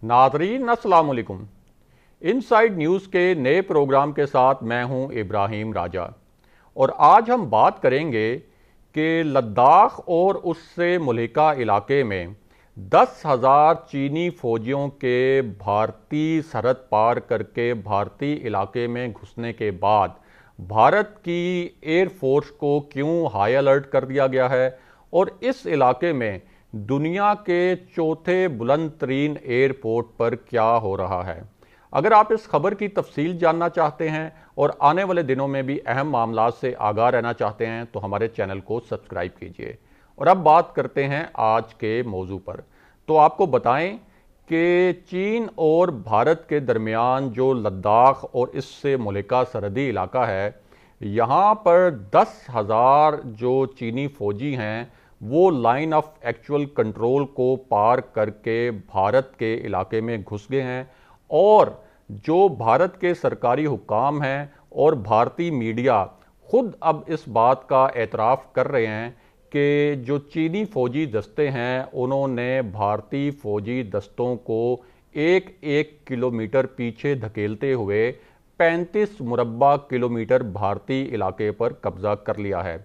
नाज़रीन अस्सलाम वालेकुम। इनसाइड न्यूज़ के नए प्रोग्राम के साथ मैं हूं इब्राहिम राजा और आज हम बात करेंगे कि लद्दाख और उससे मुल्हिका इलाके में 10,000 चीनी फौजियों के भारतीय सरहद पार करके भारतीय इलाके में घुसने के बाद भारत की एयरफोर्स को क्यों हाई अलर्ट कर दिया गया है और इस इलाके में दुनिया के चौथे बुलंद तरीन एयरपोर्ट पर क्या हो रहा है। अगर आप इस खबर की तफसील जानना चाहते हैं और आने वाले दिनों में भी अहम मामलात से आगाह रहना चाहते हैं तो हमारे चैनल को सब्सक्राइब कीजिए। और अब बात करते हैं आज के मौजू पर। तो आपको बताएं कि चीन और भारत के दरमियान जो लद्दाख और इससे मुल्हिका सरहदी इलाका है, यहाँ पर 10,000 जो चीनी फौजी हैं वो लाइन ऑफ एक्चुअल कंट्रोल को पार करके भारत के इलाके में घुस गए हैं। और जो भारत के सरकारी हुक्काम हैं और भारतीय मीडिया खुद अब इस बात का एतराफ़ कर रहे हैं कि जो चीनी फौजी दस्ते हैं उन्होंने भारतीय फौजी दस्तों को एक एक किलोमीटर पीछे धकेलते हुए 35 मुरब्बा किलोमीटर भारतीय इलाके पर कब्जा कर लिया है।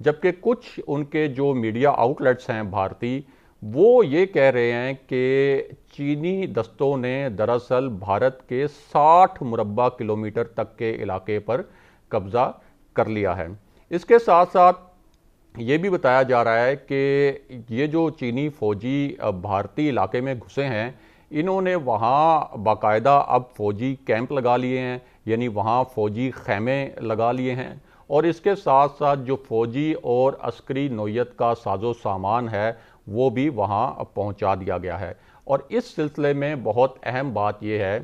जबकि कुछ उनके जो मीडिया आउटलेट्स हैं भारतीय, वो ये कह रहे हैं कि चीनी दस्तों ने दरअसल भारत के 60 मुरब्बा किलोमीटर तक के इलाके पर कब्जा कर लिया है। इसके साथ साथ ये भी बताया जा रहा है कि ये जो चीनी फौजी भारतीय इलाके में घुसे हैं, इन्होंने वहाँ बाकायदा अब फौजी कैंप लगा लिए हैं, यानी वहाँ फौजी खैमे लगा लिए हैं। और इसके साथ साथ जो फौजी और अस्करी नौयत का साजो सामान है वो भी वहाँ पहुँचा दिया गया है। और इस सिलसिले में बहुत अहम बात यह है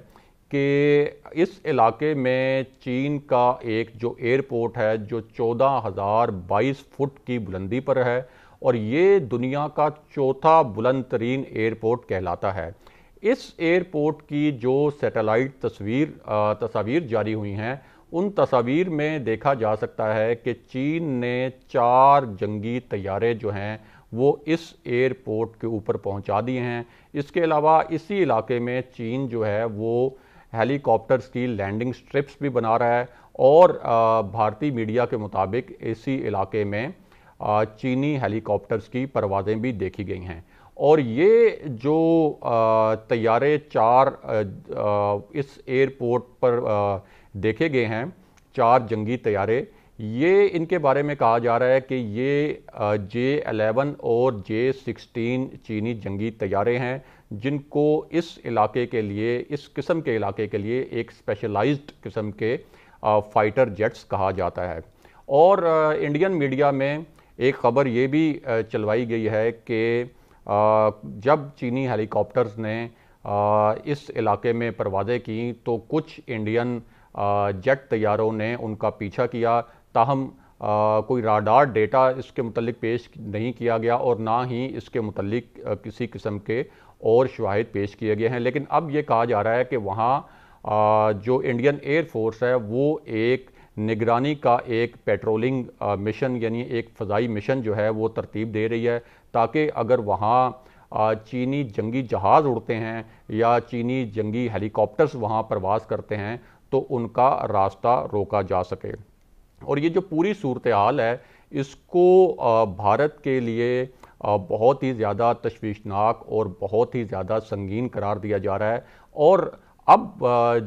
कि इस इलाके में चीन का एक जो एयरपोर्ट है जो 14,022 फुट की बुलंदी पर है और ये दुनिया का चौथा बुलंद तरीन एयरपोर्ट कहलाता है। इस एयरपोर्ट की जो सैटेलाइट तस्वीर जारी हुई हैं, उन तस्वीर में देखा जा सकता है कि चीन ने 4 जंगी तैयारे जो हैं वो इस एयरपोर्ट के ऊपर पहुंचा दिए हैं। इसके अलावा इसी इलाके में चीन जो है वो हेलीकॉप्टर्स की लैंडिंग स्ट्रिप्स भी बना रहा है। और भारतीय मीडिया के मुताबिक इसी इलाके में चीनी हेलीकॉप्टर्स की परवाज़ें भी देखी गई हैं। और ये जो तैयारे 4 इस एयरपोर्ट पर देखे गए हैं, 4 जंगी तैयारे, ये इनके बारे में कहा जा रहा है कि ये J-11 और J-16 चीनी जंगी तैयारे हैं जिनको इस इलाके के लिए, इस किस्म के इलाके के लिए एक स्पेशलाइज्ड किस्म के फाइटर जेट्स कहा जाता है। और इंडियन मीडिया में एक ख़बर ये भी चलवाई गई है कि जब चीनी हेलीकॉप्टर्स ने इस इलाके में परवाज़ें की तो कुछ इंडियन जेट तैयारों ने उनका पीछा किया, ताहम कोई राडार डेटा इसके मुतल्लिक पेश नहीं किया गया और ना ही इसके मुतल्लिक किसी किस्म के और शवाहिद पेश किए गए हैं। लेकिन अब ये कहा जा रहा है कि वहाँ जो इंडियन एयरफोर्स है वो एक निगरानी का एक पेट्रोलिंग मिशन यानी एक फ़ज़ाई मिशन जो है वो तरतीब दे रही है, ताकि अगर वहाँ चीनी जंगी जहाज़ उड़ते हैं या चीनी जंगी हेलीकॉप्टर्स वहाँ परवाज़ करते हैं तो उनका रास्ता रोका जा सके। और ये जो पूरी सूरत हाल है इसको भारत के लिए बहुत ही ज़्यादा तशवीशनाक और बहुत ही ज़्यादा संगीन करार दिया जा रहा है। और अब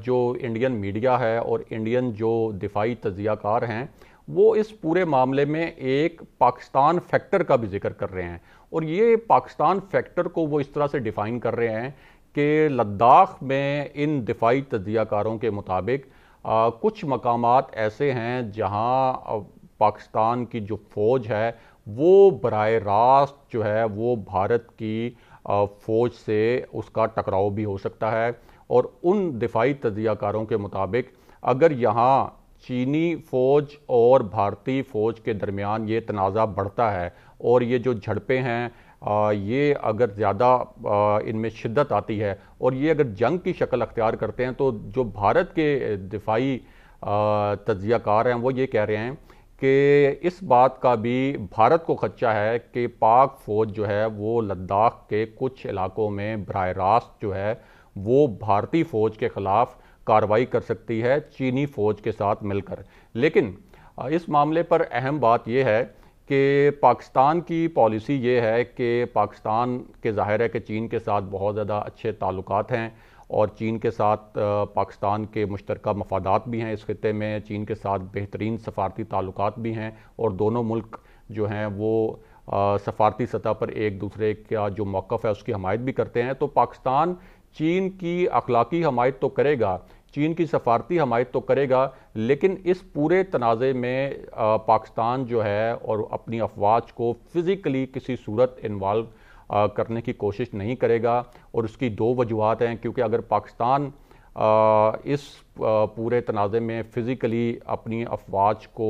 जो इंडियन मीडिया है और इंडियन जो दिफाई तज्ज़ियाकार हैं वो इस पूरे मामले में एक पाकिस्तान फैक्टर का भी जिक्र कर रहे हैं। और ये पाकिस्तान फैक्टर को वो इस तरह से डिफ़ाइन कर रहे हैं कि लद्दाख में इन दिफाई तज्ज़ियाकारों के मुताबिक कुछ मकामात ऐसे हैं जहां पाकिस्तान की जो फ़ौज है वो बराह रास्त जो है वो भारत की फ़ौज से उसका टकराव भी हो सकता है। और उन दिफाई तज्ज़ियाकारों के मुताबिक अगर यहाँ चीनी फ़ौज और भारतीय फ़ौज के दरमियान ये तनाज़ा बढ़ता है और ये जो झड़पें हैं ये अगर ज़्यादा इनमें शिद्दत आती है और ये अगर जंग की शक्ल अख्तियार करते हैं तो जो भारत के दिफाई तज्ज़ियाकार हैं वो ये कह रहे हैं कि इस बात का भी भारत को खदशा है कि पाक फ़ौज जो है वो लद्दाख के कुछ इलाकों में बराह रास्त जो है वो भारतीय फ़ौज के ख़िलाफ़ कार्रवाई कर सकती है चीनी फ़ौज के साथ मिलकर। लेकिन इस मामले पर अहम बात यह है कि पाकिस्तान की पॉलिसी ये है कि पाकिस्तान के ज़ाहिर है कि चीन के साथ बहुत ज़्यादा अच्छे ताल्लुकात हैं और चीन के साथ पाकिस्तान के मुश्तरका मफादात भी हैं। इस खित्ते में चीन के साथ बेहतरीन सफारती ताल्लुकात भी हैं और दोनों मुल्क जो हैं वो सफारती सतह पर एक दूसरे का जो मौक़िफ़ है उसकी हमायत भी करते हैं। तो पाकिस्तान चीन की अखलाकी हमायत तो करेगा, चीन की सफारती हमायत तो करेगा, लेकिन इस पूरे तनाज़े में पाकिस्तान जो है और अपनी अफवाज को फ़िज़िकली किसी सूरत इन्वॉल्व करने की कोशिश नहीं करेगा। और उसकी दो वजूहात हैं, क्योंकि अगर पाकिस्तान इस पूरे तनाज़े में फ़िज़िकली अपनी अफवाज को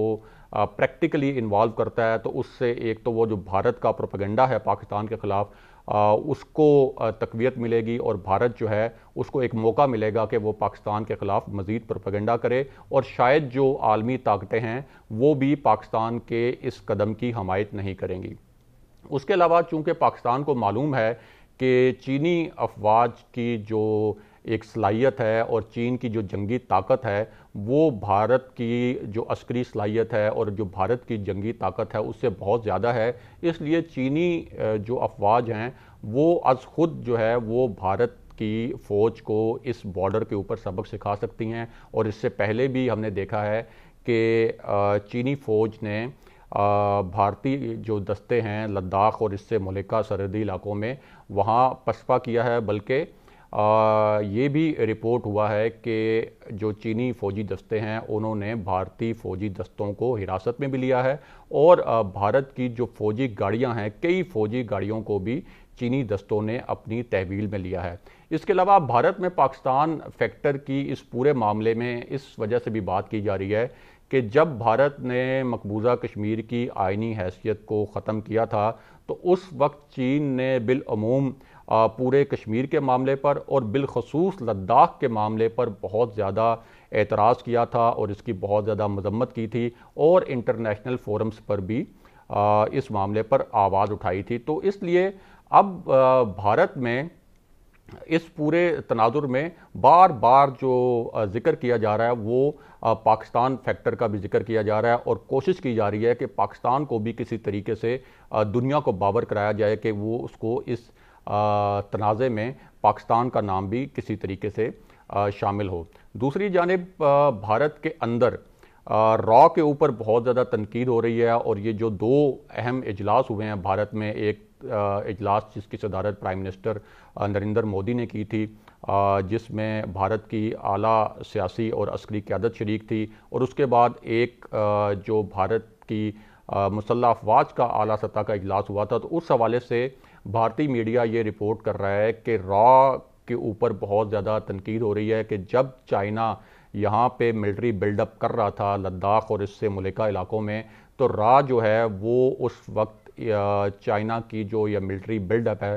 प्रैक्टिकली इन्वॉल्व करता है तो उससे एक तो वो जो भारत का प्रोपेगेंडा है पाकिस्तान के ख़िलाफ़ उसको तक़वियत मिलेगी और भारत जो है उसको एक मौका मिलेगा कि वो पाकिस्तान के ख़िलाफ़ मज़ीद प्रोपेगेंडा करे और शायद जो आलमी ताकतें हैं वो भी पाकिस्तान के इस कदम की हमायत नहीं करेंगी। उसके अलावा चूँकि पाकिस्तान को मालूम है कि चीनी अफवाज की जो एक सलाहियत है और चीन की जो जंगी ताकत है वो भारत की जो अस्करी सलाहियत है और जो भारत की जंगी ताकत है उससे बहुत ज़्यादा है। इसलिए चीनी जो अफवाज हैं वो अज़ खुद जो है वो भारत की फ़ौज को इस बॉर्डर के ऊपर सबक सिखा सकती हैं। और इससे पहले भी हमने देखा है कि चीनी फ़ौज ने भारतीय जो दस्ते हैं लद्दाख और इससे मुल्का सरहदी इलाकों में वहाँ पसपा किया है। बल्कि ये भी रिपोर्ट हुआ है कि जो चीनी फ़ौजी दस्ते हैं उन्होंने भारतीय फ़ौजी दस्तों को हिरासत में भी लिया है और भारत की जो फ़ौजी गाड़ियां हैं कई फ़ौजी गाड़ियों को भी चीनी दस्तों ने अपनी तहवील में लिया है। इसके अलावा भारत में पाकिस्तान फैक्टर की इस पूरे मामले में इस वजह से भी बात की जा रही है कि जब भारत ने मकबूजा कश्मीर की आइनी हैसियत को ख़त्म किया था तो उस वक्त चीन ने बिलअमूम पूरे कश्मीर के मामले पर और बिलखसूस लद्दाख के मामले पर बहुत ज़्यादा एतराज़ किया था और इसकी बहुत ज़्यादा मजम्मत की थी और इंटरनेशनल फोरम्स पर भी इस मामले पर आवाज़ उठाई थी। तो इसलिए अब भारत में इस पूरे तनाजुर में बार बार जो जिक्र किया जा रहा है वो पाकिस्तान फैक्टर का भी जिक्र किया जा रहा है और कोशिश की जा रही है कि पाकिस्तान को भी किसी तरीके से दुनिया को बावर कराया जाए कि वो उसको इस तनाज़े में पाकिस्तान का नाम भी किसी तरीके से शामिल हो। दूसरी जानिब भारत के अंदर रॉ के ऊपर बहुत ज़्यादा तनकीद हो रही है और ये जो दो अहम इजलास हुए हैं भारत में, एक इजलास जिसकी सदारत प्राइम मिनिस्टर नरेंद्र मोदी ने की थी जिसमें भारत की आला सियासी और अस्करी क़यादत शरीक थी और उसके बाद एक जो भारत की मुसल्लह अफवाज का आला सतह का इजलास हुआ था। तो उस हवाले से भारतीय मीडिया ये रिपोर्ट कर रहा है कि रॉ के ऊपर बहुत ज़्यादा तनकीद हो रही है कि जब चाइना यहाँ पे मिलिट्री बिल्डअप कर रहा था लद्दाख और इससे मुल्का इलाकों में तो रॉ जो है वो उस वक्त चाइना की जो यह मिलिट्री बिल्डअप है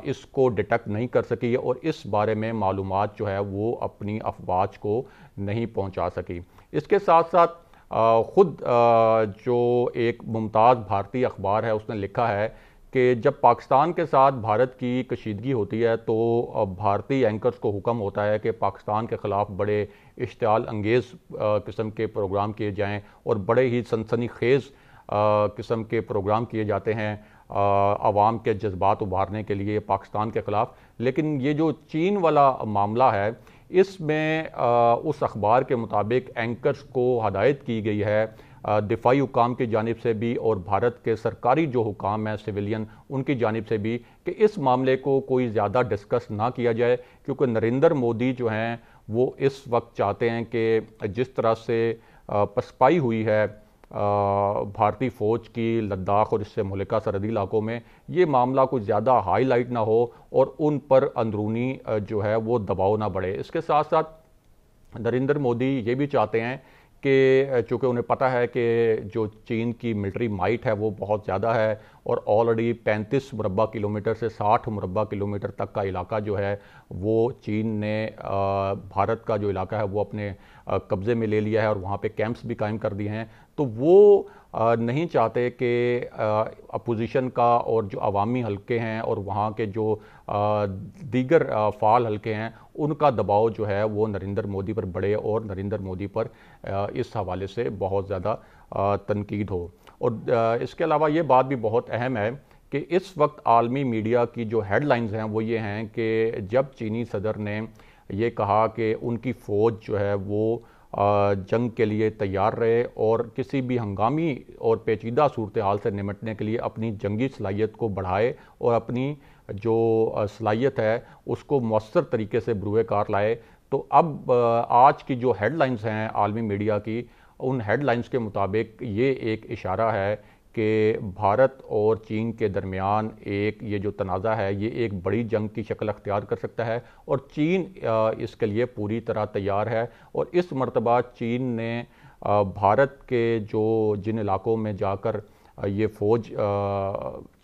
इसको डिटेक्ट नहीं कर सकी और इस बारे में मालूमात जो है वो अपनी अफवाज को नहीं पहुँचा सकी। इसके साथ साथ ख़ुद जो एक मुमताज़ भारतीय अखबार है उसने लिखा है कि जब पाकिस्तान के साथ भारत की कशीदगी होती है तो भारतीय एंकर्स को हुक्म होता है कि पाकिस्तान के ख़िलाफ़ बड़े इश्तियाल अंगेज़ किस्म के प्रोग्राम किए जाएं और बड़े ही सनसनीखेज़ किस्म के प्रोग्राम किए जाते हैं आवाम के जज्बात उभारने के लिए पाकिस्तान के ख़िलाफ़। लेकिन ये जो चीन वाला मामला है इसमें उस अखबार के मुताबिक एंकर्स को हदायत की गई है दिफाई हुकाम की जानिब से भी और भारत के सरकारी जो हुकाम हैं सिविलियन उनकी जानिब से भी कि इस मामले को कोई ज़्यादा डिस्कस ना किया जाए, क्योंकि नरेंद्र मोदी जो हैं वो इस वक्त चाहते हैं कि जिस तरह से पसपाई हुई है भारतीय फ़ौज की लद्दाख और इससे मुल्का सरहदी इलाकों में, ये मामला कुछ ज़्यादा हाईलाइट ना हो और उन पर अंदरूनी जो है वो दबाव ना बढ़े। इसके साथ साथ नरेंद्र मोदी ये भी चाहते हैं कि चूँकि उन्हें पता है कि जो चीन की मिलिट्री माइट है वो बहुत ज़्यादा है और ऑलरेडी 35 मुरबा किलोमीटर से 60 मुरबा किलोमीटर तक का इलाका जो है वो चीन ने भारत का जो इलाका है वो अपने कब्ज़े में ले लिया है और वहाँ पे कैंप्स भी कायम कर दिए हैं। तो वो नहीं चाहते कि अपोजिशन का और जो अवामी हलके हैं और वहाँ के जो दीगर फाल हल्के हैं, उनका दबाव जो है वो नरेंद्र मोदी पर बढ़े और नरेंद्र मोदी पर इस हवाले से बहुत ज़्यादा तनकीद हो। और इसके अलावा ये बात भी बहुत अहम है कि इस वक्त आलमी मीडिया की जो हेडलाइंस हैं वो ये हैं कि जब चीनी सदर ने ये कहा कि उनकी फ़ौज जो है वो जंग के लिए तैयार रहे और किसी भी हंगामी और पेचीदा सूरत हाल से निपटने के लिए अपनी जंगी सलाहियत को बढ़ाए और अपनी जो सलाहियत है उसको मौसर तरीके से बरूए कार लाए। तो अब आज की जो हेडलाइंस हैं आलमी मीडिया की, उन हेडलाइंस के मुताबिक ये एक इशारा है कि भारत और चीन के दरमियान एक ये जो तनाज़ा है ये एक बड़ी जंग की शक्ल अख्तियार कर सकता है और चीन इसके लिए पूरी तरह तैयार है। और इस मर्तबा चीन ने भारत के जिन इलाकों में जाकर ये फ़ौज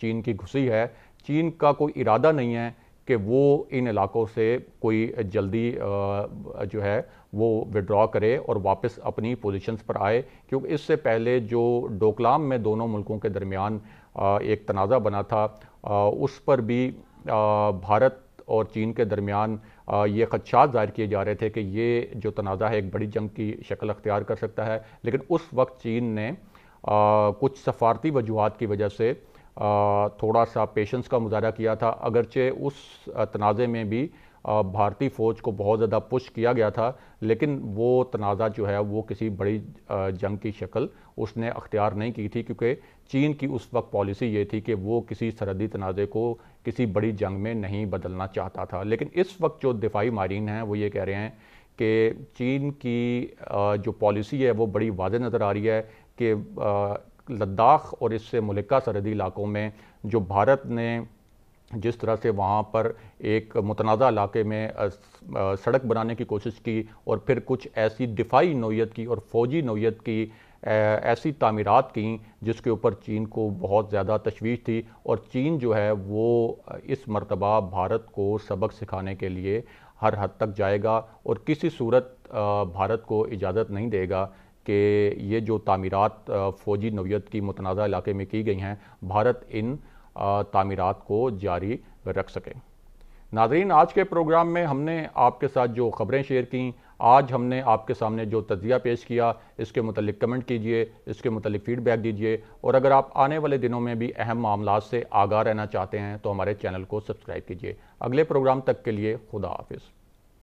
चीन की घुसी है, चीन का कोई इरादा नहीं है कि वो इन इलाकों से कोई जल्दी जो है वो विड्रॉ करे और वापस अपनी पोजीशंस पर आए, क्योंकि इससे पहले जो डोकलाम में दोनों मुल्कों के दरमियान एक तनाज़ा बना था उस पर भी भारत और चीन के दरमियान ये खदशात ज़ाहिर किए जा रहे थे कि ये जो तनाज़ा है एक बड़ी जंग की शक्ल अख्तियार कर सकता है। लेकिन उस वक्त चीन ने कुछ सफारती वजूहात की वजह से थोड़ा सा पेशेंस का मुजाहरा किया था, अगरचे उस तनाज़े में भी भारतीय फ़ौज को बहुत ज़्यादा पुश किया गया था, लेकिन वो तनाज़ा जो है वो किसी बड़ी जंग की शक्ल उसने अख्तियार नहीं की थी, क्योंकि चीन की उस वक्त पॉलिसी ये थी कि वो किसी सरहदी तनाज़े को किसी बड़ी जंग में नहीं बदलना चाहता था। लेकिन इस वक्त जो दिफाई माहिरीन हैं वो ये कह रहे हैं कि चीन की जो पॉलिसी है वो बड़ी वाज़ेह नज़र आ रही है कि लद्दाख और इससे मुल्का सरहदी इलाकों में जो भारत ने जिस तरह से वहाँ पर एक मुतनाज़ा इलाके में सड़क बनाने की कोशिश की और फिर कुछ ऐसी दिफाई नौयत की और फ़ौजी नौयत की ऐसी तामीरात की जिसके ऊपर चीन को बहुत ज़्यादा तशवीश थी, और चीन जो है वो इस मर्तबा भारत को सबक सिखाने के लिए हर हद तक जाएगा और किसी सूरत भारत को इजाज़त नहीं देगा कि ये जो तामीरात फ़ौजी नौयत की मुतनाज़ा इलाके में की गई हैं भारत इन तामीरात को जारी रख सके। नाज़रीन, आज के प्रोग्राम में हमने आपके साथ जो ख़बरें शेयर की, आज हमने आपके सामने जो तज़किया पेश किया, इसके मुतल्लिक़ कमेंट कीजिए, इसके मुतल्लिक़ फ़ीडबैक दीजिए, और अगर आप आने वाले दिनों में भी अहम मामलात से आगाह रहना चाहते हैं तो हमारे चैनल को सब्सक्राइब कीजिए। अगले प्रोग्राम तक के लिए खुदा हाफिज़।